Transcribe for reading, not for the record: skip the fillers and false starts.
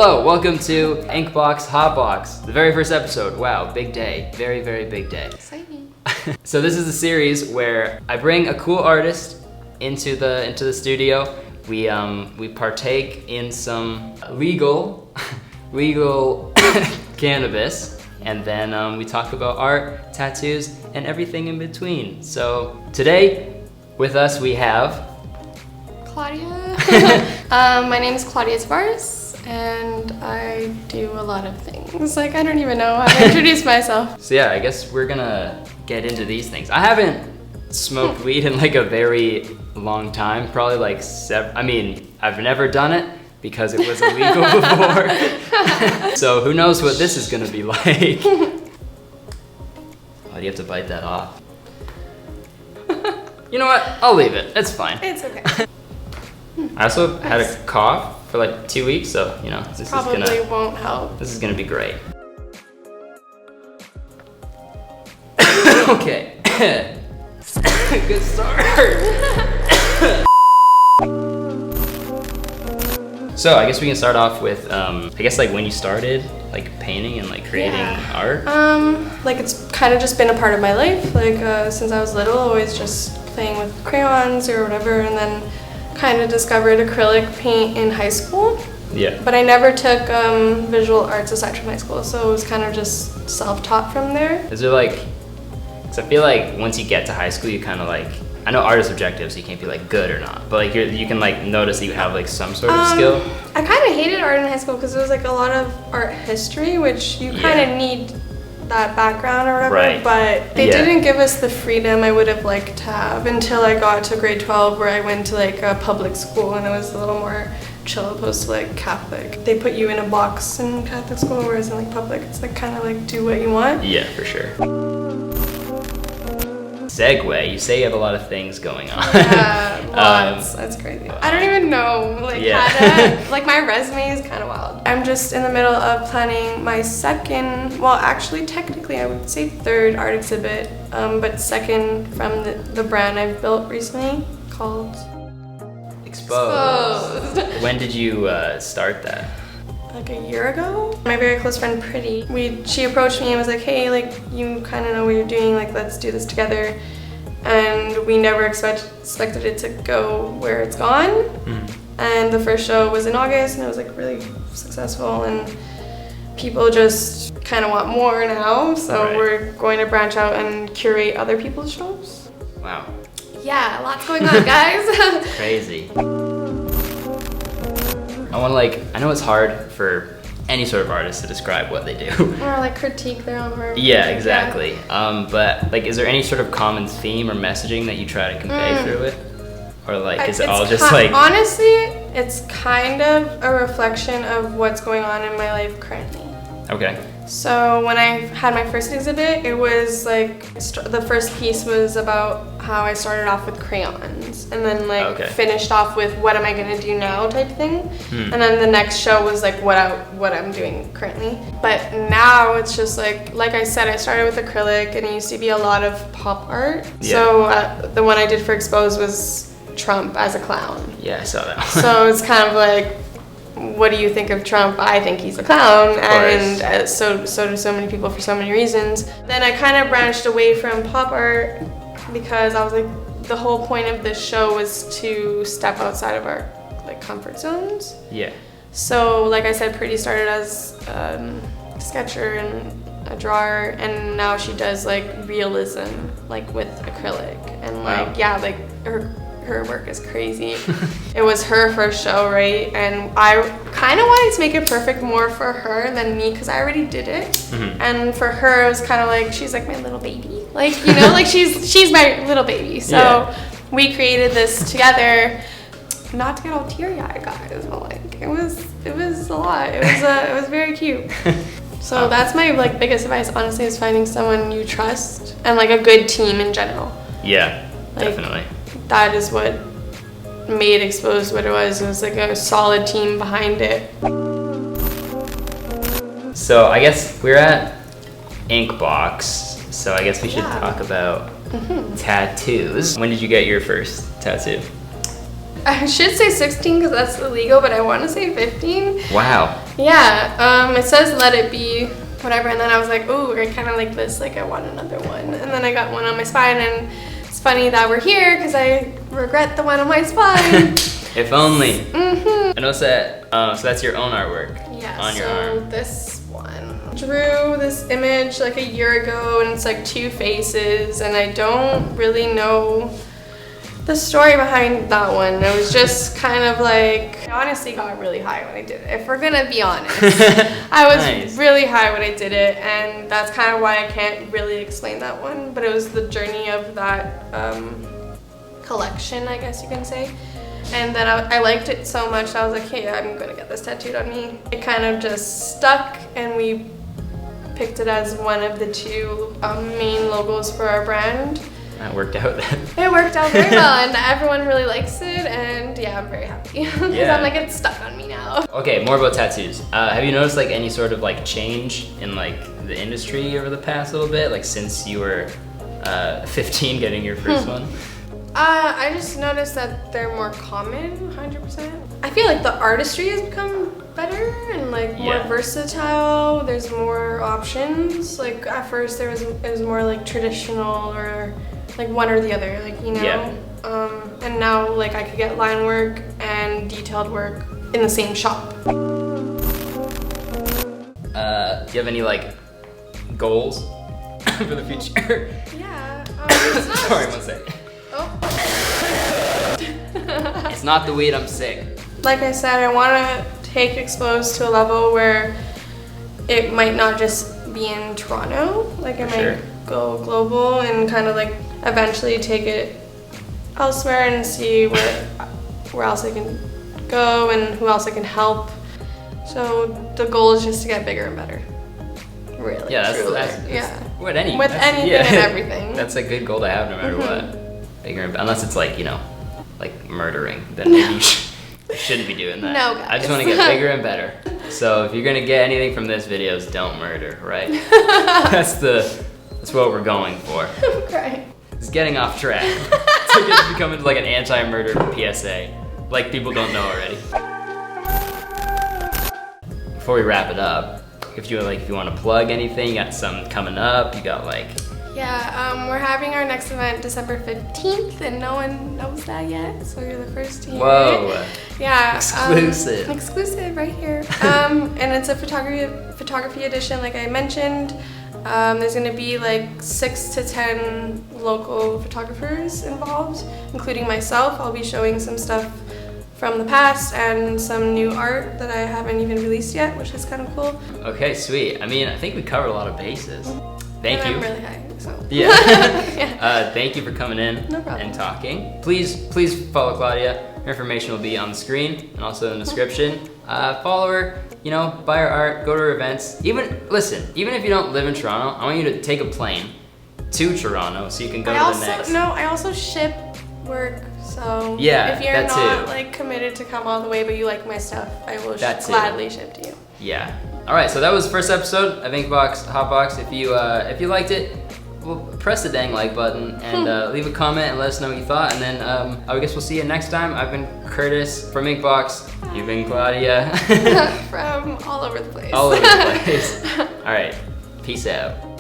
Hello, welcome to Inkbox, Hotbox, the very first episode. Wow, big day, very, very big day. Exciting. So this is a series where I bring a cool artist into the studio. We partake in some legal cannabis, and then we talk about art, tattoos, and everything in between. So today, with us we have Claudia. My name is Claudia Tavares, and I do a lot of things. Like, I don't even know how to introduce myself. So yeah, I guess we're gonna get into these things. I haven't smoked weed in like a very long time, probably like I've never done it because it was illegal before. So who knows what this is gonna be like. Oh, you have to bite that off. You know what? I'll leave it. It's fine. It's okay. I also had a cough for like 2 weeks, so you know, this Probably won't help. This is gonna be great. Okay. Good start. So I guess we can start off with I guess like when you started like painting and like creating art. Like it's kind of just been a part of my life. Like since I was little, always just playing with crayons or whatever, and then kind of discovered acrylic paint in high school. Yeah. But I never took visual arts aside from high school, so it was kind of just self-taught from there. Is there like, cause I feel like once you get to high school, you kind of like, I know art is subjective, so you can't be like good or not, but like you can like notice that you have like some sort of skill. I kind of hated art in high school because it was like a lot of art history, which you kind of need that background or whatever, right. But they didn't give us the freedom I would have liked to have until I got to grade 12, where I went to like a public school and it was a little more chill opposed to like Catholic. They put you in a box in Catholic school, whereas in like public it's like kind of like do what you want. Yeah, for sure. Segue, you say you have a lot of things going on. Yeah, lots. That's crazy. I don't even know how to, like my resume is kind of wild. I'm just in the middle of planning my second, well actually technically I would say third art exhibit, but second from the brand I've built recently called Expozed. When did you start that? Like a year ago. My very close friend Pretty, she approached me and was like, hey, like you kind of know what you're doing, like let's do this together. And we never expected it to go where it's gone. And the first show was in August and it was like really successful, and people just kind of want more now, so we're going to branch out and curate other people's shows. Wow. Yeah, lots going on, guys. Crazy. I know it's hard for any sort of artist to describe what they do. Or like critique their own work. Yeah, exactly. But like, is there any sort of common theme or messaging that you try to convey through it? Or like, is it all just like... Honestly, it's kind of a reflection of what's going on in my life currently. Okay. So when I had my first exhibit, it was like, the first piece was about how I started off with crayons and then like finished off with what am I gonna do now type thing. And then the next show was like what I'm doing currently. But now it's just like I said, I started with acrylic and it used to be a lot of pop art. Yeah. So the one I did for Expozed was Trump as a clown. Yeah, I saw that. So it's kind of like, what do you think of Trump? I think he's a clown, and so do so many people for so many reasons. Then I kind of branched away from pop art because I was like, the whole point of this show was to step outside of our like comfort zones. Yeah. So like I said, Pretty started as a sketcher and a drawer, and now she does like realism, like with acrylic, and like like her work is crazy. It was her first show, right? And I kind of wanted to make it perfect more for her than me because I already did it. And for her, it was kind of like, she's like my little baby. Like, you know, like she's my little baby. So we created this together, not to get all teary-eyed, guys, but like it was a lot. It was very cute. So that's my like biggest advice, honestly, is finding someone you trust and like a good team in general. Yeah, like, definitely. That is what made Expozed what it was. It was like a solid team behind it. So I guess we're at Inkbox, so I guess we should talk about tattoos. When did you get your first tattoo? I should say 16 because that's illegal, but I want to say 15. Wow. Yeah, it says let it be, whatever, and then I was like, ooh, I kind of like this, like I want another one. And then I got one on my spine, and it's funny that we're here because I regret the one on my spine. If only. I noticed that, so that's your own artwork on your arm. This one. Drew this image like a year ago, and it's like two faces, and I don't really know the story behind that one. It was just kind of like, I honestly got really high when I did it. If we're gonna be honest, I was really high when I did it, and that's kind of why I can't really explain that one. But it was the journey of that collection, I guess you can say. And then I liked it so much, I was like, hey, I'm gonna get this tattooed on me. It kind of just stuck, and we picked it as one of the two main logos for our brand. That worked out then. It worked out very well, and everyone really likes it, and yeah, I'm very happy. Because I'm like, it's stuck on me now. Okay, more about tattoos. Have you noticed like any sort of like change in like the industry over the past little bit? Like since you were 15 getting your first one? I just noticed that they're more common, 100%. I feel like the artistry has become better and like more versatile. There's more options. Like at first it was more like traditional or like one or the other, like, you know. And now like I could get line work and detailed work in the same shop. Do you have any like goals for the future? Yeah. It's not Sorry, one second. It's not the weed, I'm sick. Like I said, I want to take Expozed to a level where it might not just be in Toronto. Like it might go global and kind of like eventually take it elsewhere and see where else I can go and who else I can help. So the goal is just to get bigger and better. Really, that's anything and everything. That's a good goal to have no matter what. Bigger, unless it's like, you know, like murdering, then maybe you shouldn't be doing that. No, guys. I just want to get bigger and better. So if you're gonna get anything from this video, is don't murder, right? That's what we're going for. I'm crying. It's getting off track. It's becoming like an anti-murder PSA, like people don't know already. Before we wrap it up, if you want to plug anything, you got some coming up. You got like. Yeah, we're having our next event December 15th, and no one knows that yet, so you're the first to hear it. Yeah. Exclusive. Exclusive right here. And it's a photography edition, like I mentioned. There's gonna be like 6 to 10 local photographers involved, including myself. I'll be showing some stuff from the past and some new art that I haven't even released yet, which is kind of cool. Okay, sweet. I mean, I think we covered a lot of bases. Thank you. I'm really high, so. Yeah. Thank you for coming in and talking. Please follow Claudia. Her information will be on the screen and also in the description. Follow her, you know, buy her art, go to her events. Even if you don't live in Toronto, I want you to take a plane to Toronto so you can go to the next. I also ship work, so yeah, if you're not like committed to come all the way but you like my stuff, I will gladly ship to you. Yeah. All right, so that was the first episode of Inkbox, Hotbox. If you liked it, well, press the dang like button and leave a comment and let us know what you thought. And then I guess we'll see you next time. I've been Curtis from Inkbox. You've been Claudia. From all over the place. All over the place. All right, peace out.